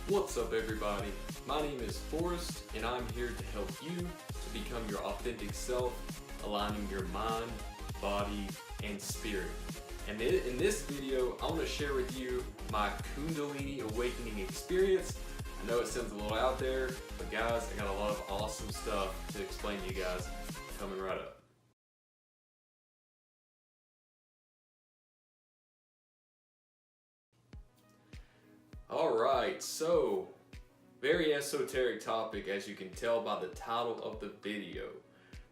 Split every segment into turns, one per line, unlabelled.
What's up, everybody? My name is Forrest, and I'm here to help you to become your authentic self, aligning your mind, body, and spirit. And in this video, I want to share with you my Kundalini awakening experience. I know it sounds a little out there, but guys, I got a lot of awesome stuff to explain to you guys coming right up. Alright, so very esoteric topic, as you can tell by the title of the video.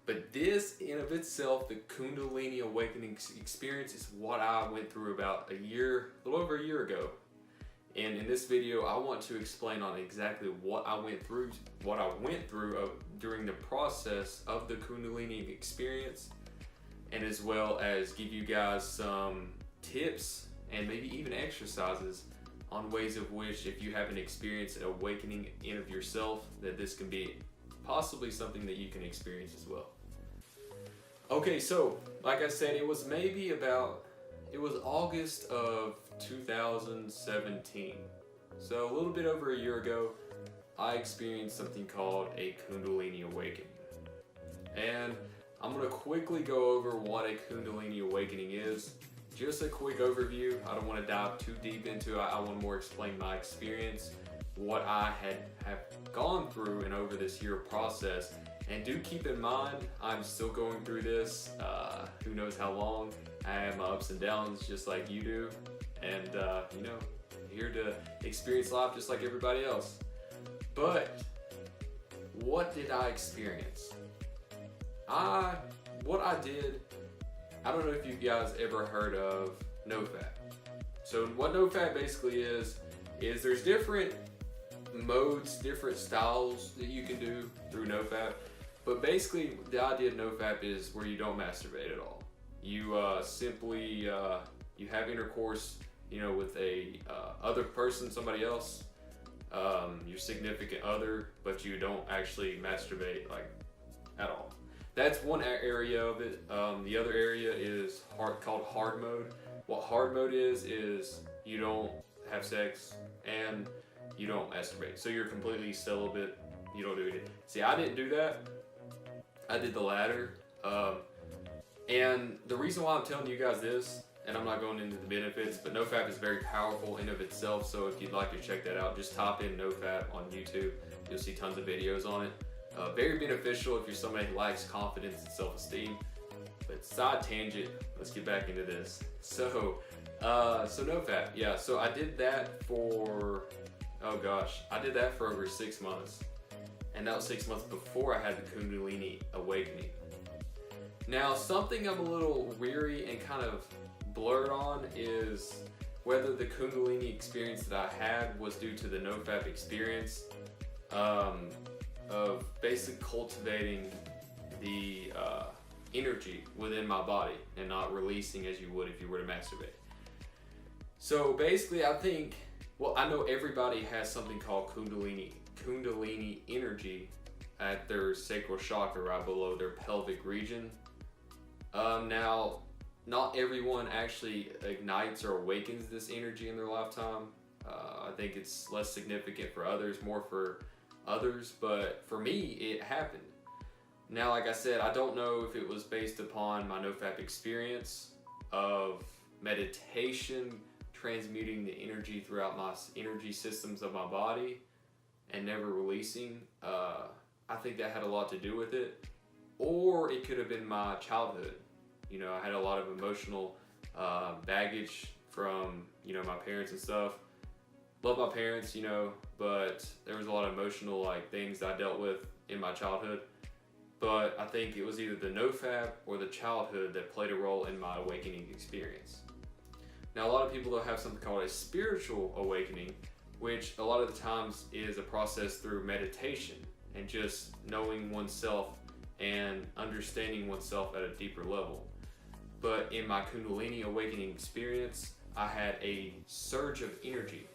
But this in of itself, the Kundalini awakening experience, is what I went through about a little over a year ago. And in this video, I want to explain on exactly what I went through during the process of the Kundalini experience, and as well as give you guys some tips and maybe even exercises on ways of which, if you haven't experienced an awakening in of yourself, that this can be possibly something that you can experience as well. Okay, so like I said, it was August of 2017. So a little bit over a year ago, I experienced something called a Kundalini awakening. And I'm gonna quickly go over what a Kundalini awakening is. Just a quick overview. I don't want to dive too deep into it. I want to more explain my experience, what I have gone through and over this year process. And do keep in mind, I'm still going through this. Who knows how long. I have my ups and downs just like you do. And here to experience life just like everybody else. But what did I experience? What I did, I don't know if you guys ever heard of NoFap. So what NoFap basically is there's different modes, different styles that you can do through NoFap. But basically the idea of NoFap is where you don't masturbate at all. You simply you have intercourse, with a other person, somebody else, your significant other, but you don't actually masturbate at all. That's one area of it. The other area is called hard mode. What hard mode is you don't have sex and you don't masturbate. So you're completely celibate. You don't do anything. See, I didn't do that. I did the latter. And the reason why I'm telling you guys this, and I'm not going into the benefits, but NoFap is very powerful in of itself. So if you'd like to check that out, just type in NoFap on YouTube. You'll see tons of videos on it. Very beneficial if you're somebody who lacks confidence and self-esteem. But side tangent, let's get back into this. So NoFap, yeah. So I did that for, I did that for over 6 months, and that was 6 months before I had the Kundalini awakening. Now, something I'm a little weary and kind of blurred on is whether the Kundalini experience that I had was due to the NoFap experience. Of basically cultivating the energy within my body and not releasing as you would if you were to masturbate. So basically, I know everybody has something called Kundalini energy at their sacral chakra, right below their pelvic region. Now, not everyone actually ignites or awakens this energy in their lifetime. I think it's less significant for others, more for others, but for me, it happened. Now, like I said, I don't know if it was based upon my NoFap experience of meditation, transmuting the energy throughout my energy systems of my body and never releasing. I think that had a lot to do with it. Or it could have been my childhood. I had a lot of emotional baggage from, my parents and stuff. Love my parents, but there was a lot of emotional things that I dealt with in my childhood. But I think it was either the NoFap or the childhood that played a role in my awakening experience. Now, a lot of people don't have something called a spiritual awakening, which a lot of the times is a process through meditation and just knowing oneself and understanding oneself at a deeper level. But in my Kundalini awakening experience, I had a surge of energy.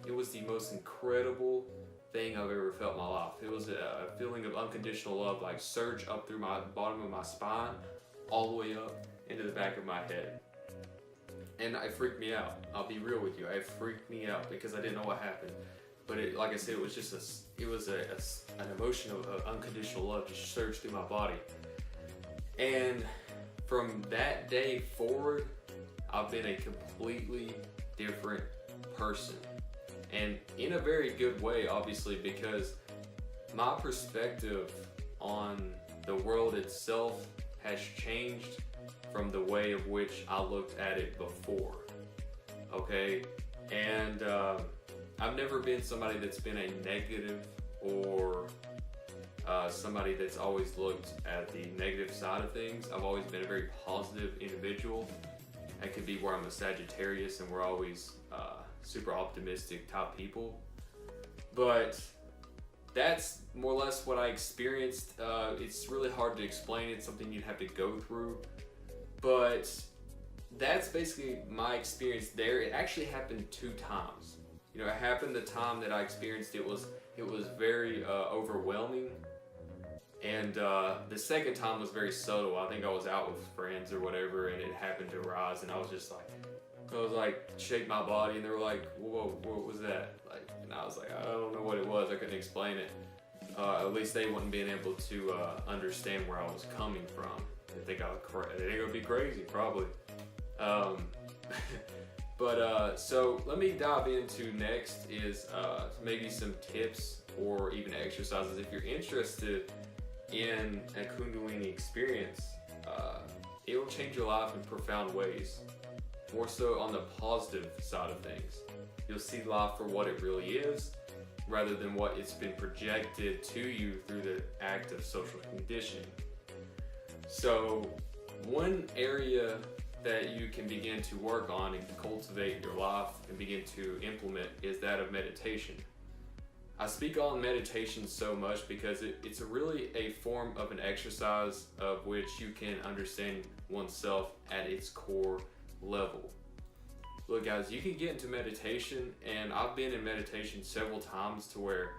It was the most incredible thing I've ever felt in my life. It was a feeling of unconditional love, surge up through my bottom of my spine, all the way up into the back of my head. And it freaked me out. I'll be real with you. It freaked me out because I didn't know what happened. but like I said, it was just an emotion of unconditional love just surged through my body. And from that day forward, I've been a completely different person. And in a very good way, obviously, because my perspective on the world itself has changed from the way of which I looked at it before. Okay? And I've never been somebody that's been a negative or somebody that's always looked at the negative side of things. I've always been a very positive individual. That could be where I'm a Sagittarius and we're always super optimistic type people. But that's more or less what I experienced. It's really hard to explain. It's something you'd have to go through. But that's basically my experience there. It actually happened 2 times. You know, it happened the time that I experienced it was very overwhelming. And the second time was very subtle. I think I was out with friends or whatever, and it happened to rise, and I was just like, shake my body, and they were like, whoa, what was that? Like, and I was like, I don't know what it was. I couldn't explain it. At least they wouldn't be able to understand where I was coming from. They think I would be crazy, probably. So let me dive into next is maybe some tips or even exercises if you're interested in a Kundalini experience. It will change your life in profound ways, more so on the positive side of things. You'll see life for what it really is rather than what it's been projected to you through the act of social conditioning. So one area that you can begin to work on and cultivate your life and begin to implement is that of meditation. I speak on meditation so much because it's really a form of an exercise of which you can understand oneself at its core level. Look guys, you can get into meditation, and I've been in meditation several times to where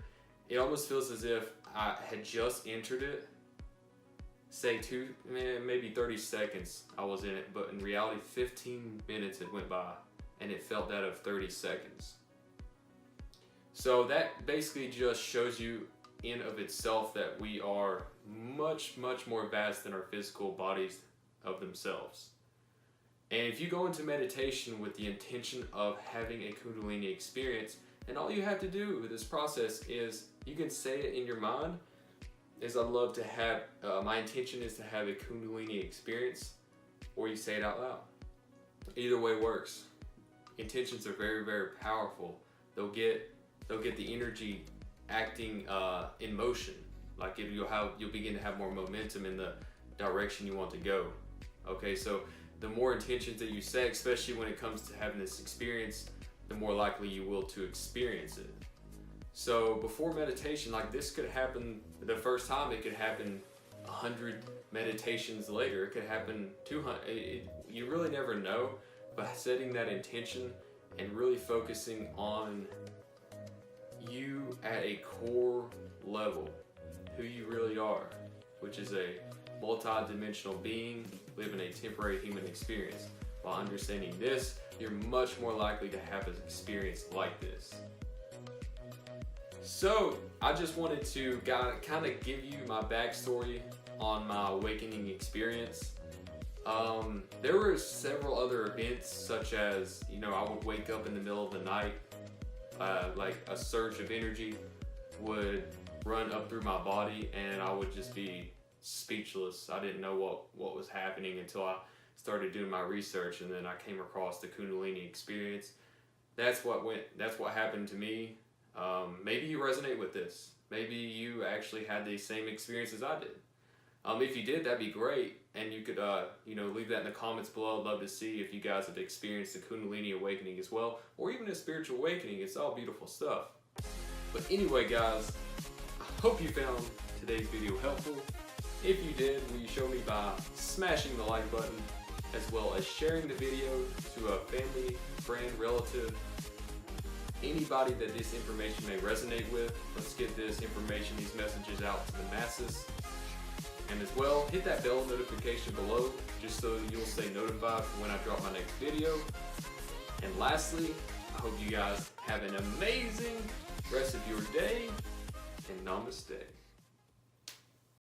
it almost feels as if I had just entered it. Say maybe 30 seconds I was in it, but in reality 15 minutes had went by and it felt that of 30 seconds. So that basically just shows you in of itself that we are much more vast than our physical bodies of themselves. And if you go into meditation with the intention of having a Kundalini experience, and all you have to do with this process is you can say it in your mind, is I'd love to have, my intention is to have a Kundalini experience, or you say it out loud. Either way works. Intentions are very powerful. They'll get the energy acting in motion. Like you'll begin to have more momentum in the direction you want to go. Okay, so the more intentions that you say, especially when it comes to having this experience, the more likely you will to experience it. So before meditation, like this could happen the first time, it could happen 100 meditations later, it could happen 200, you really never know, but setting that intention and really focusing on you at a core level, who you really are, which is a multi-dimensional being living a temporary human experience. While understanding this, you're much more likely to have an experience like this. So I just wanted to kind of give you my backstory on my awakening experience. There were several other events, such as, I would wake up in the middle of the night, like a surge of energy would run up through my body, and I would just be speechless. I didn't know what was happening until I started doing my research, and then I came across the Kundalini experience. That's what happened to me. Maybe you resonate with this. Maybe you actually had the same experience as I did. If you did, that'd be great, and you could leave that in the comments below. I'd love to see if you guys have experienced the Kundalini awakening as well, or even a spiritual awakening. It's all beautiful stuff. But anyway guys, I hope you found today's video helpful. If you did, will you show me by smashing the like button, as well as sharing the video to a family, friend, relative, anybody that this information may resonate with. Let's get this information, these messages out to the masses. And as well, hit that bell notification below just so you'll stay notified when I drop my next video. And lastly, I hope you guys have an amazing rest of your day, and namaste.